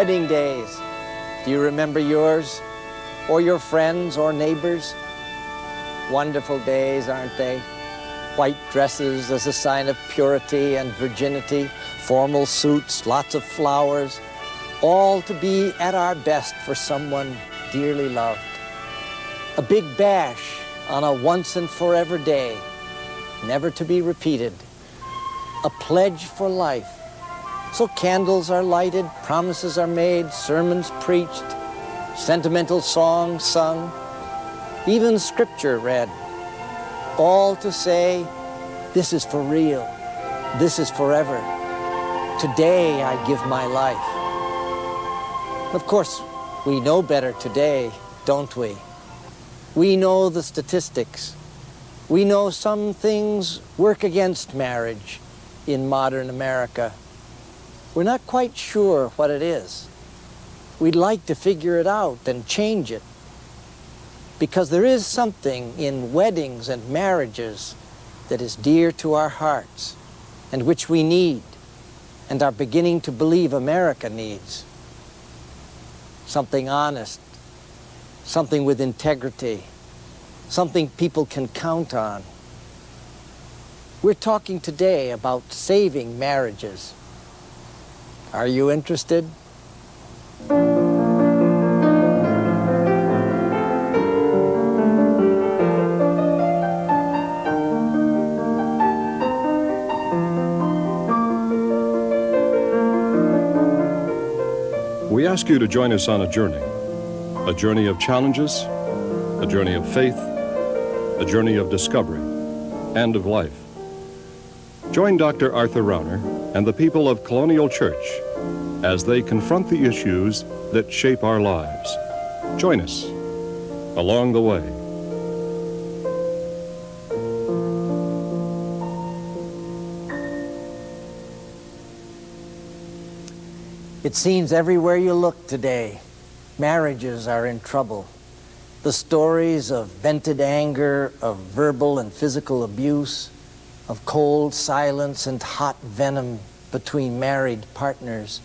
Wedding days. Do you remember yours? Or your friends or neighbors? Wonderful days, aren't they? White dresses as a sign of purity and virginity, formal suits, lots of flowers, all to be at our best for someone dearly loved. A big bash on a once and forever day, never to be repeated. A pledge for life. So candles are lighted, promises are made, sermons preached, sentimental songs sung, even scripture read, all to say, this is for real, this is forever. Today I give my life. Of course, we know better today, don't we? We know the statistics. We know some things work against marriage in modern America. We're not quite sure what it is. We'd like to figure it out and change it, because there is something in weddings and marriages that is dear to our hearts and which we need and are beginning to believe America needs. Something honest, something with integrity, something people can count on. We're talking today about saving marriages. Are you interested? We ask you to join us on a journey of challenges, a journey of faith, a journey of discovery, and of life. Join Dr. Arthur Rauner and the people of Colonial Church as they confront the issues that shape our lives. Join us along the way. It seems everywhere you look today, marriages are in trouble. The stories of vented anger, of verbal and physical abuse, of cold silence and hot venom between married partners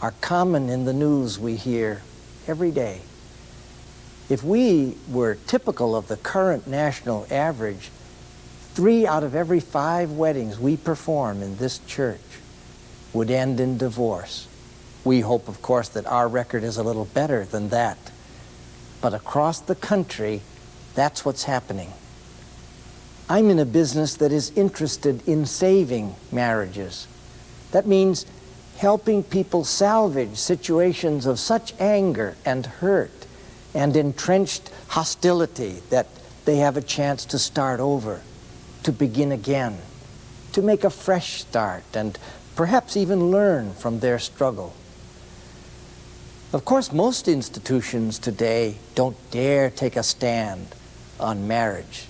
are common in the news we hear every day. If we were typical of the current national average, 3 out of every 5 weddings we perform in this church would end in divorce. We hope, of course, that our record is a little better than that. But across the country, that's what's happening. I'm in a business that is interested in saving marriages. That means helping people salvage situations of such anger and hurt and entrenched hostility that they have a chance to start over, to begin again, to make a fresh start, and perhaps even learn from their struggle. Of course, most institutions today don't dare take a stand on marriage.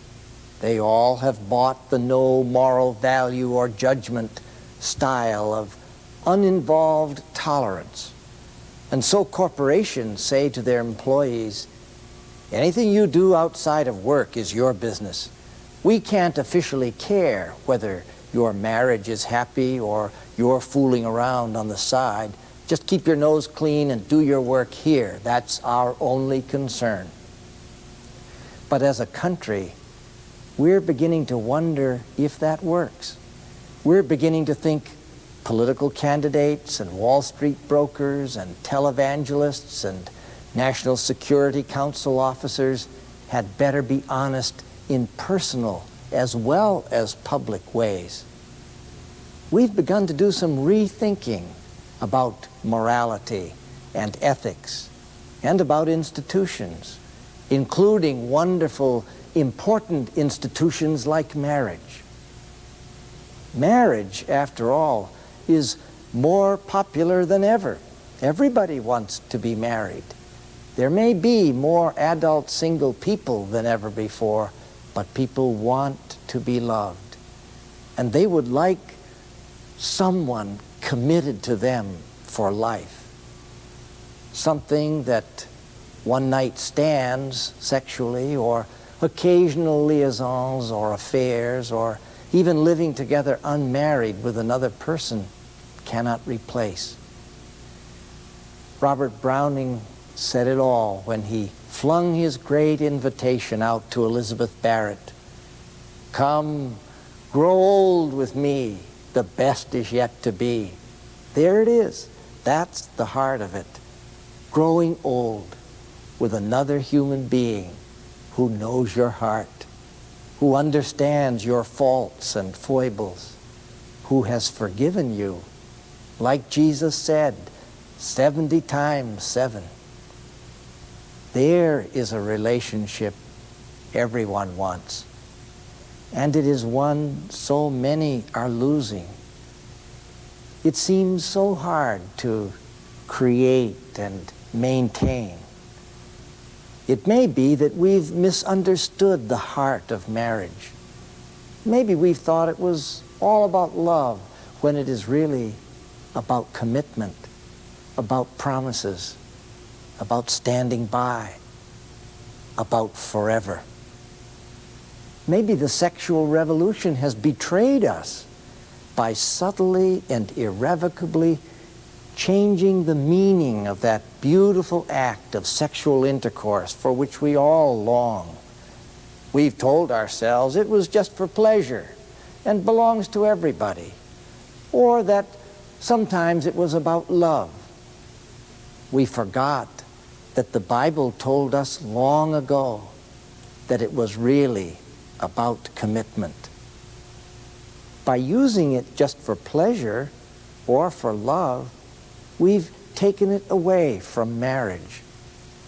They all have bought the no moral value or judgment style of uninvolved tolerance. And so corporations say to their employees, anything you do outside of work is your business. We can't officially care whether your marriage is happy or you're fooling around on the side. Just keep your nose clean and do your work here. That's our only concern. But as a country, we're beginning to wonder if that works. We're beginning to think political candidates and Wall Street brokers and televangelists and National Security Council officers had better be honest in personal as well as public ways. We've begun to do some rethinking about morality and ethics and about institutions, including wonderful, important institutions like marriage. Marriage, after all, is more popular than ever. Everybody wants to be married. There may be more adult single people than ever before, but people want to be loved. And they would like someone committed to them for life. Something that one night stands sexually, or occasional liaisons or affairs, or even living together unmarried with another person cannot replace. Robert Browning said it all when he flung his great invitation out to Elizabeth Barrett. Come, grow old with me, the best is yet to be. There it is. That's the heart of it. Growing old with another human being who knows your heart, who understands your faults and foibles, who has forgiven you, like Jesus said, 70 times 7. There is a relationship everyone wants, and it is one so many are losing. It seems so hard to create and maintain. It may be that we've misunderstood the heart of marriage. Maybe we've thought it was all about love when it is really about commitment, about promises, about standing by, about forever. Maybe the sexual revolution has betrayed us by subtly and irrevocably changing the meaning of that beautiful act of sexual intercourse for which we all long. We've told ourselves it was just for pleasure and belongs to everybody, or that sometimes it was about love. We forgot that the Bible told us long ago that it was really about commitment. By using it just for pleasure or for love, we've taken it away from marriage,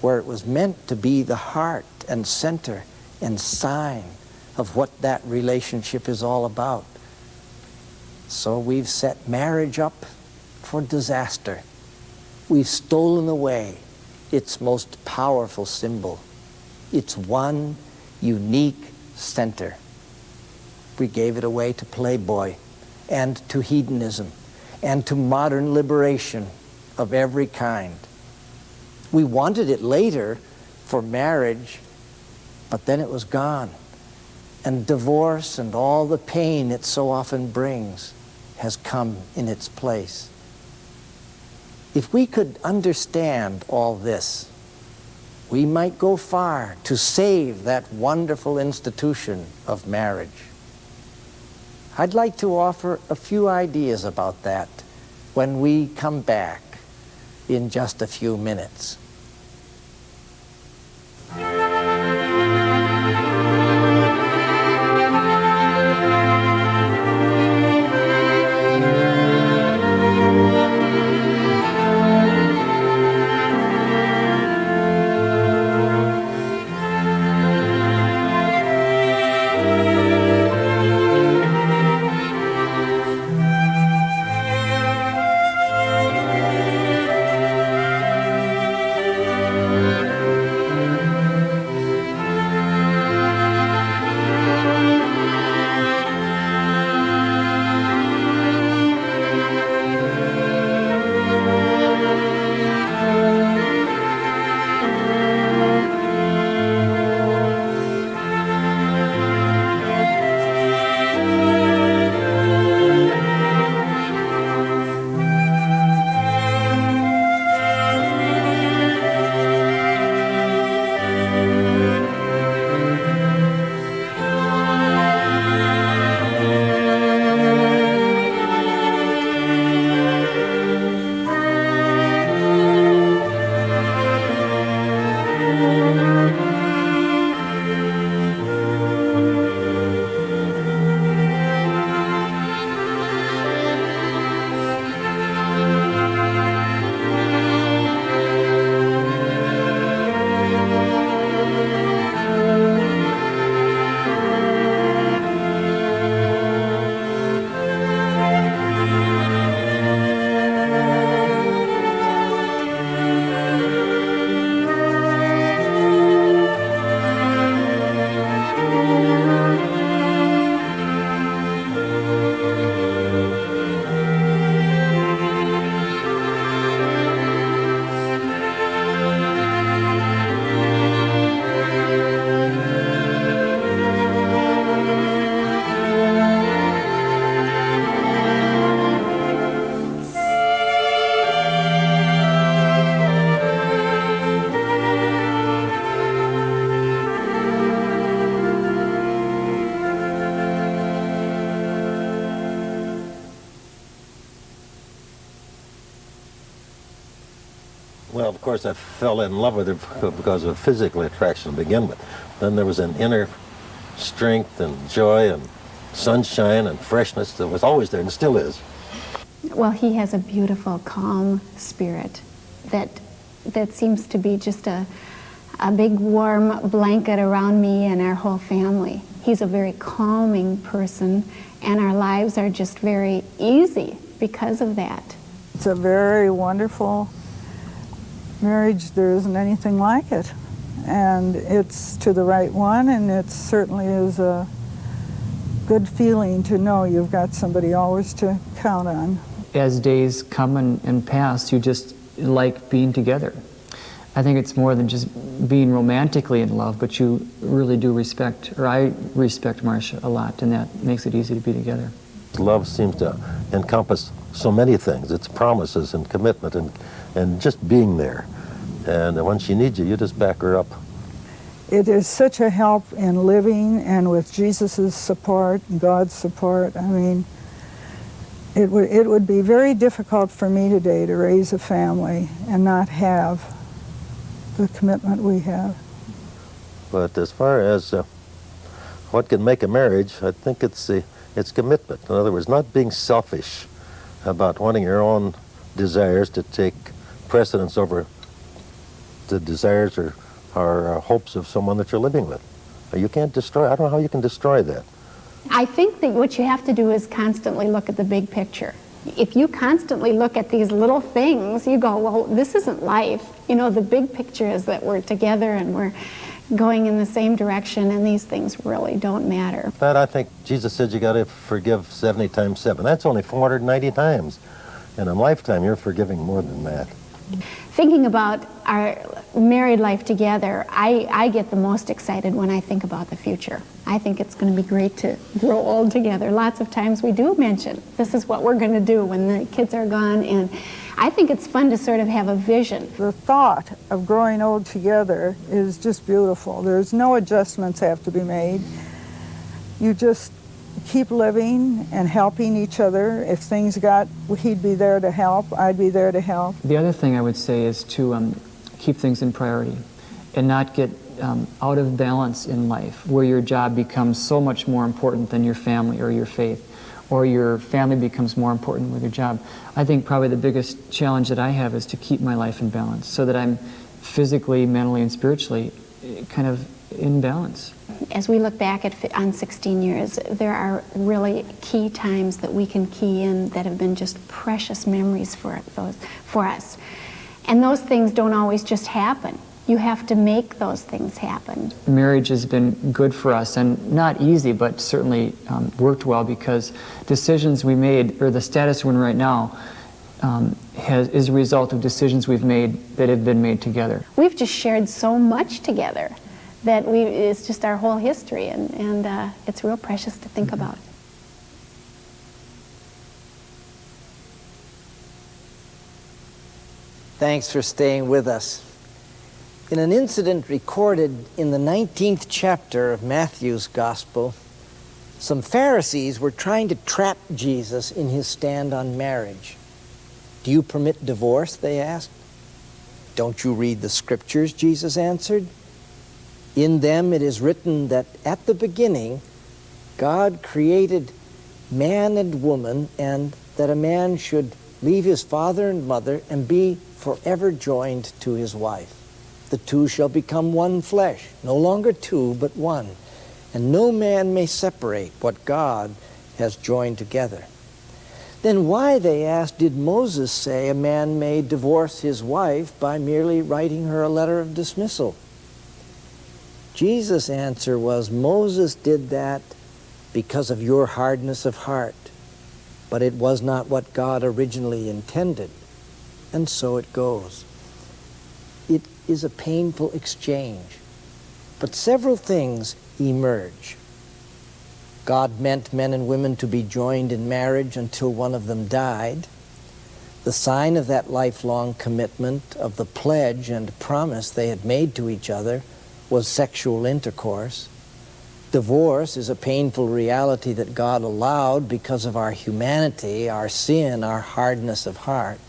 where it was meant to be the heart and center and sign of what that relationship is all about. So we've set marriage up for disaster. We've stolen away its most powerful symbol, its one unique center. We gave it away to Playboy and to hedonism and to modern liberation of every kind. We wanted it later for marriage, but then it was gone. And divorce and all the pain it so often brings has come in its place. If we could understand all this, we might go far to save that wonderful institution of marriage. I'd like to offer a few ideas about that when we come back in just a few minutes. course, I fell in love with her because of physical attraction to begin with. Then there was an inner strength and joy and sunshine and freshness that was always there and still is. Well, he has a beautiful, calm spirit that seems to be just a big warm blanket around me and our whole family. He's a very calming person, and our lives are just very easy because of that. It's a very wonderful marriage. There isn't anything like it. And it's to the right one, and it certainly is a good feeling to know you've got somebody always to count on. As days come and pass, you just like being together. I think it's more than just being romantically in love, but you really do respect, or I respect Marcia a lot, and that makes it easy to be together. Love seems to encompass so many things. It's promises and commitment and just being there. And when she needs you, you just back her up. It is such a help in living, and with Jesus' support, God's support. I mean, it would be very difficult for me today to raise a family and not have the commitment we have. But as far as what can make a marriage, I think it's commitment. In other words, not being selfish about wanting your own desires to take precedence over the desires or hopes of someone that you're living with. You can't destroy, I don't know how you can destroy that. I think that what you have to do is constantly look at the big picture. If you constantly look at these little things, you go, well, this isn't life. You know, the big picture is that we're together and we're going in the same direction, and these things really don't matter. That, I think Jesus said you got to forgive 70 times 7. That's only 490 times. In a lifetime, you're forgiving more than that. Thinking about our married life together, I get the most excited when I think about the future. I think it's going to be great to grow old together. Lots of times we do mention this is what we're going to do when the kids are gone, and I think it's fun to sort of have a vision. The thought of growing old together is just beautiful. There's no adjustments have to be made. You just keep living and helping each other. If things got, he'd be there to help, I'd be there to help. The other thing I would say is to keep things in priority and not get out of balance in life, where your job becomes so much more important than your family or your faith, or your family becomes more important with your job. I think probably the biggest challenge that I have is to keep my life in balance so that I'm physically, mentally, and spiritually kind of in balance. As we look back on 16 years, there are really key times that we can key in that have been just precious memories for us. And those things don't always just happen. You have to make those things happen. Marriage has been good for us, and not easy, but certainly worked well, because decisions we made, or the status we're in right now, is a result of decisions we've made that have been made together. We've just shared so much together that it's just our whole history, and it's real precious to think about. Thanks for staying with us. In an incident recorded in the 19th chapter of Matthew's Gospel, some Pharisees were trying to trap Jesus in his stand on marriage. "Do you permit divorce?" they asked. "Don't you read the Scriptures?" Jesus answered. "In them it is written that at the beginning God created man and woman, and that a man should leave his father and mother and be forever joined to his wife. The two shall become one flesh, no longer two, but one. And no man may separate what God has joined together." Then why, they asked, did Moses say a man may divorce his wife by merely writing her a letter of dismissal? Jesus' answer was, "Moses did that because of your hardness of heart, but it was not what God originally intended." And so it goes. It is a painful exchange, but several things emerge. God meant men and women to be joined in marriage until one of them died. The sign of that lifelong commitment, of the pledge and promise they had made to each other, was sexual intercourse. Divorce is a painful reality that God allowed because of our humanity, our sin, our hardness of heart.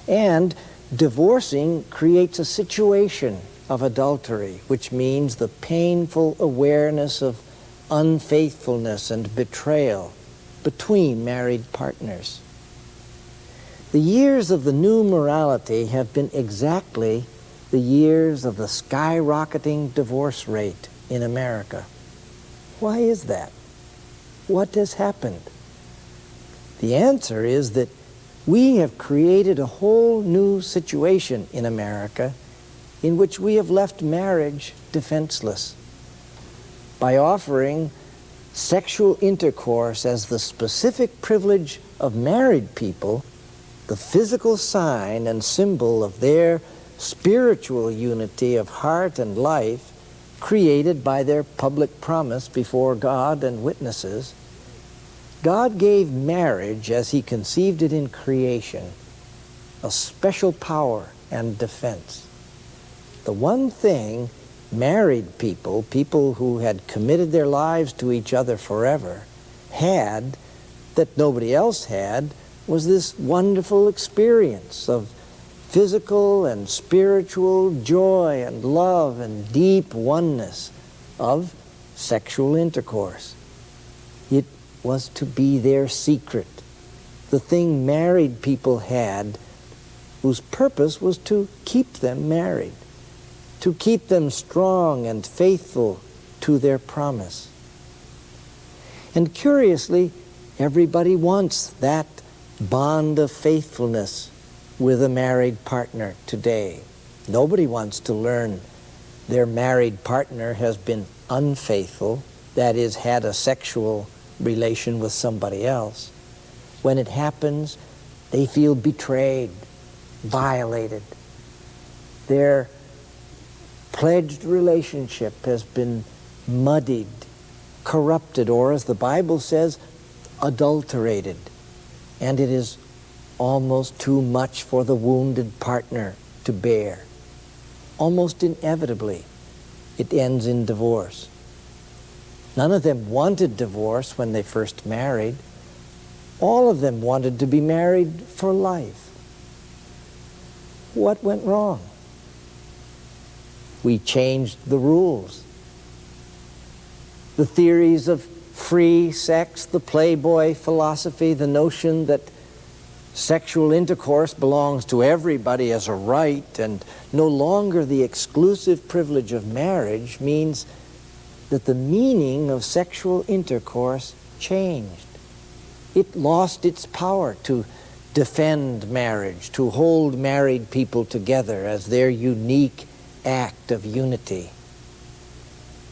And Divorcing creates a situation of adultery, which means the painful awareness of unfaithfulness and betrayal between married partners. The years of the new morality have been exactly the years of the skyrocketing divorce rate in America. Why is that? What has happened? The answer is that we have created a whole new situation in America in which we have left marriage defenseless. By offering sexual intercourse as the specific privilege of married people, the physical sign and symbol of their spiritual unity of heart and life created by their public promise before God and witnesses, God gave marriage as He conceived it in creation a special power and defense. The one thing married people, people who had committed their lives to each other forever, had that nobody else had was this wonderful experience of physical and spiritual joy and love and deep oneness of sexual intercourse. It was to be their secret, the thing married people had, whose purpose was to keep them married, to keep them strong and faithful to their promise. And curiously, everybody wants that bond of faithfulness with a married partner today. Nobody wants to learn their married partner has been unfaithful, that is, had a sexual relation with somebody else. When it happens, they feel betrayed, violated. Their pledged relationship has been muddied, corrupted, or as the Bible says, adulterated. And it is almost too much for the wounded partner to bear. Almost inevitably, it ends in divorce. None of them wanted divorce when they first married. All of them wanted to be married for life. What went wrong? We changed the rules. The theories of free sex, the Playboy philosophy, the notion that sexual intercourse belongs to everybody as a right and no longer the exclusive privilege of marriage means that the meaning of sexual intercourse changed. It lost its power to defend marriage, to hold married people together as their unique act of unity.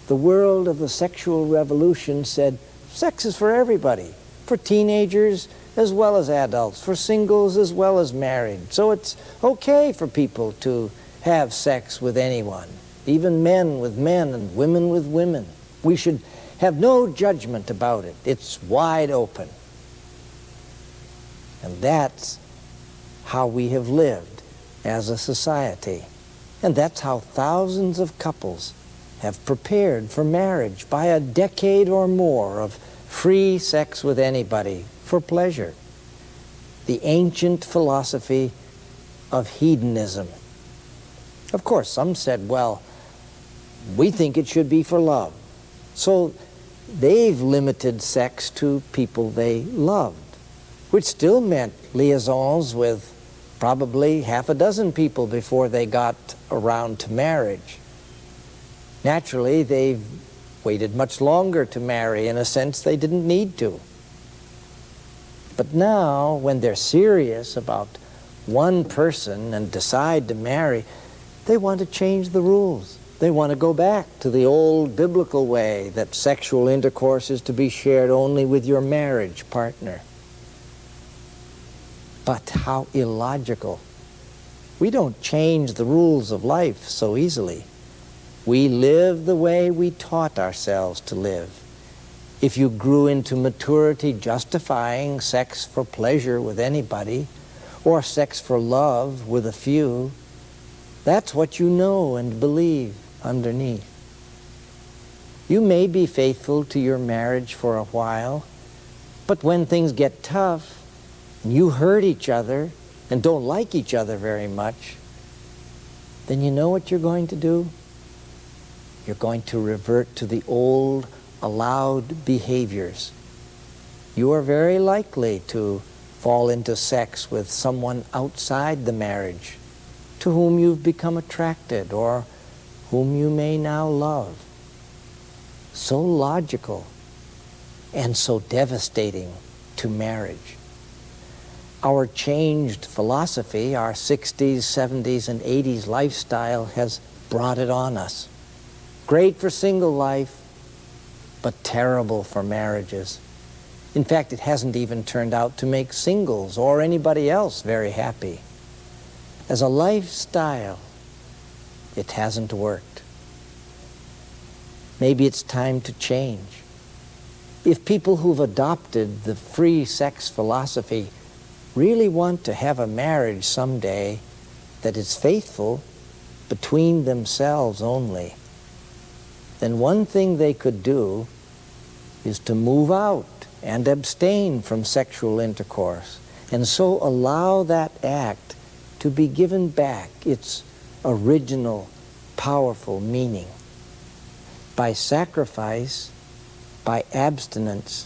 The world of the sexual revolution said sex is for everybody, for teenagers as well as adults, for singles as well as married. So it's okay for people to have sex with anyone, even men with men and women with women. We should have no judgment about it. It's wide open. And that's how we have lived as a society. And that's how thousands of couples have prepared for marriage by a decade or more of free sex with anybody for pleasure. The ancient philosophy of hedonism. Of course, some said, well, we think it should be for love. So they've limited sex to people they loved, which still meant liaisons with probably half a dozen people before they got around to marriage. Naturally, they've waited much longer to marry. In a sense, they didn't need to. But now, when they're serious about one person and decide to marry, they want to change the rules. They want to go back to the old biblical way that sexual intercourse is to be shared only with your marriage partner. But how illogical. We don't change the rules of life so easily. We live the way we taught ourselves to live. If you grew into maturity justifying sex for pleasure with anybody, or sex for love with a few, that's what you know and believe underneath. You may be faithful to your marriage for a while, but when things get tough, and you hurt each other, and don't like each other very much, then you know what you're going to do? You're going to revert to the old allowed behaviors. You are very likely to fall into sex with someone outside the marriage to whom you've become attracted or whom you may now love. So logical and so devastating to marriage. Our changed philosophy, our 60s, 70s, and 80s lifestyle has brought it on us. Great for single life, but terrible for marriages. In fact, it hasn't even turned out to make singles or anybody else very happy. As a lifestyle, it hasn't worked. Maybe it's time to change. If people who've adopted the free sex philosophy really want to have a marriage someday that is faithful between themselves only, then one thing they could do is to move out and abstain from sexual intercourse, and so allow that act to be given back its original, powerful meaning. By sacrifice, by abstinence,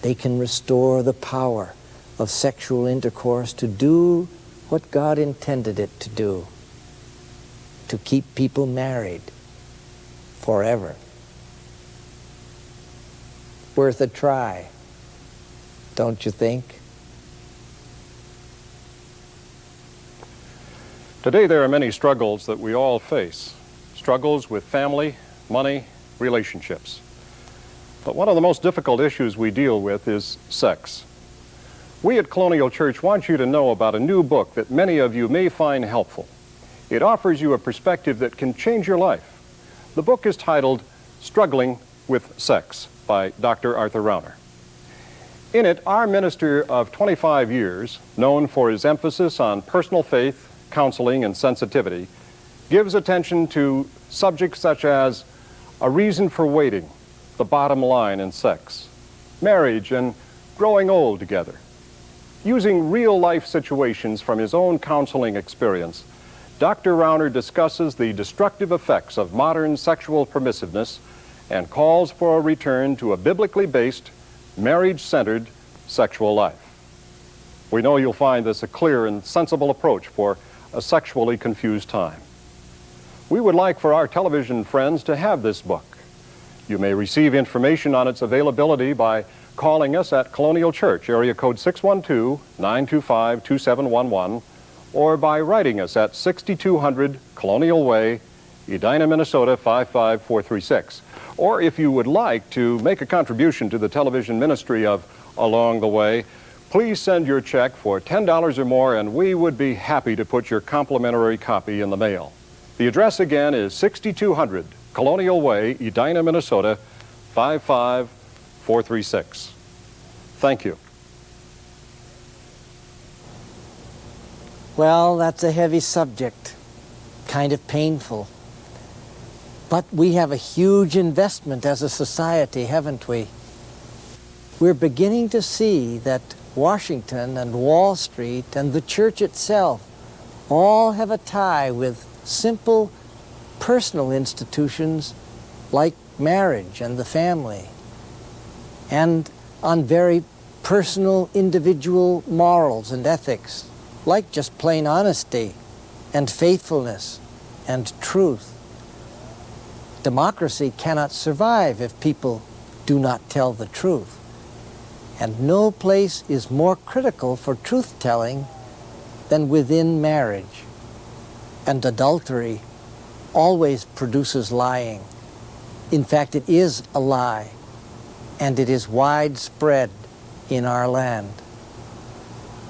they can restore the power of sexual intercourse to do what God intended it to do, to keep people married forever. Worth a try, don't you think? Today there are many struggles that we all face. Struggles with family, money, relationships. But one of the most difficult issues we deal with is sex. We at Colonial Church want you to know about a new book that many of you may find helpful. It offers you a perspective that can change your life. The book is titled Struggling with Sex by Dr. Arthur Rauner. In it, our minister of 25 years, known for his emphasis on personal faith, counseling, and sensitivity, gives attention to subjects such as a reason for waiting, the bottom line in sex, marriage, and growing old together. Using real-life situations from his own counseling experience, Dr. Rauner discusses the destructive effects of modern sexual permissiveness and calls for a return to a biblically based, marriage-centered sexual life. We know you'll find this a clear and sensible approach for a sexually confused time. We would like for our television friends to have this book. You may receive information on its availability by calling us at Colonial Church, area code 612-925-2711, or by writing us at 6200 Colonial Way, Edina, Minnesota 55436. Or if you would like to make a contribution to the television ministry of Along the Way, please send your check for $10 or more, and we would be happy to put your complimentary copy in the mail. The address again is 6200 Colonial Way, Edina, Minnesota 55436. Thank you. Well, that's a heavy subject, kind of painful. But we have a huge investment as a society, haven't we? We're beginning to see that Washington and Wall Street and the church itself all have a tie with simple personal institutions like marriage and the family, and on very personal individual morals and ethics, like just plain honesty and faithfulness and truth. Democracy cannot survive if people do not tell the truth. And no place is more critical for truth-telling than within marriage. And adultery always produces lying. In fact, it is a lie, and it is widespread in our land.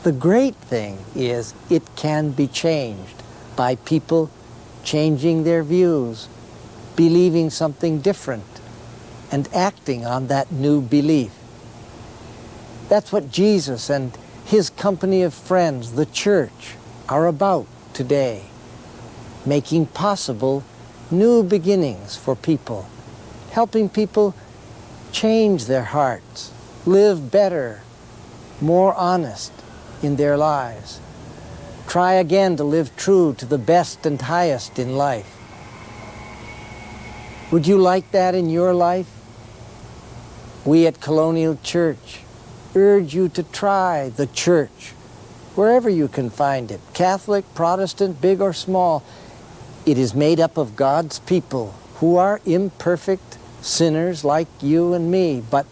The great thing is it can be changed by people changing their views, believing something different, and acting on that new belief. That's what Jesus and his company of friends, the church, are about today, making possible new beginnings for people, helping people change their hearts, live better, more honest in their lives, try again to live true to the best and highest in life. Would you like that in your life? We at Colonial Church urge you to try the church, wherever you can find it, Catholic, Protestant, big or small. It is made up of God's people who are imperfect sinners like you and me, but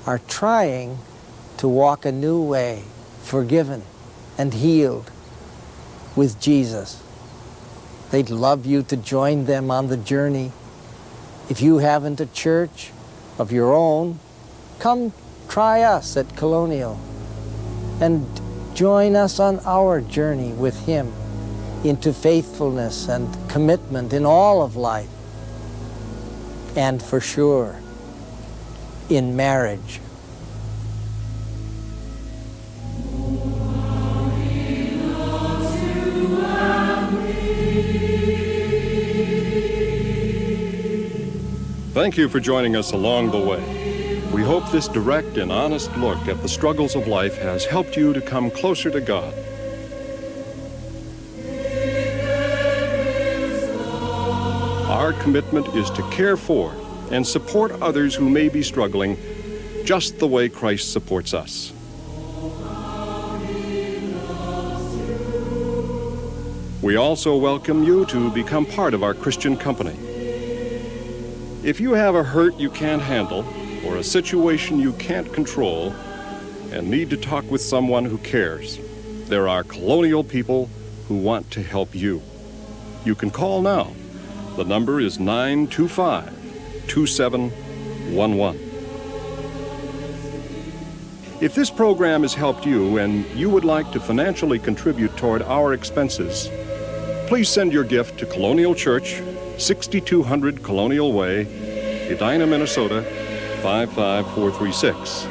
are trying to walk a new way, forgiven and healed with Jesus. They'd love you to join them on the journey. If you haven't a church of your own, come try us at Colonial and join us on our journey with Him into faithfulness and commitment in all of life, and for sure in marriage. Thank you for joining us along the way. We hope this direct and honest look at the struggles of life has helped you to come closer to God. Our commitment is to care for and support others who may be struggling just the way Christ supports us. We also welcome you to become part of our Christian company. If you have a hurt you can't handle or a situation you can't control and need to talk with someone who cares, there are Colonial people who want to help you. You can call now. The number is 925-2711. If this program has helped you and you would like to financially contribute toward our expenses, please send your gift to Colonial Church, 6200 Colonial Way, Edina, Minnesota, 55436.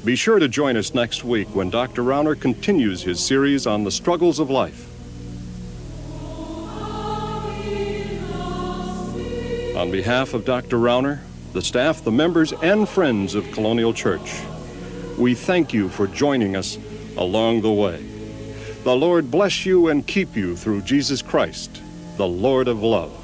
Be sure to join us next week when Dr. Rauner continues his series on the struggles of life. On behalf of Dr. Rauner, the staff, the members, and friends of Colonial Church, we thank you for joining us along the way. The Lord bless you and keep you through Jesus Christ, the Lord of love.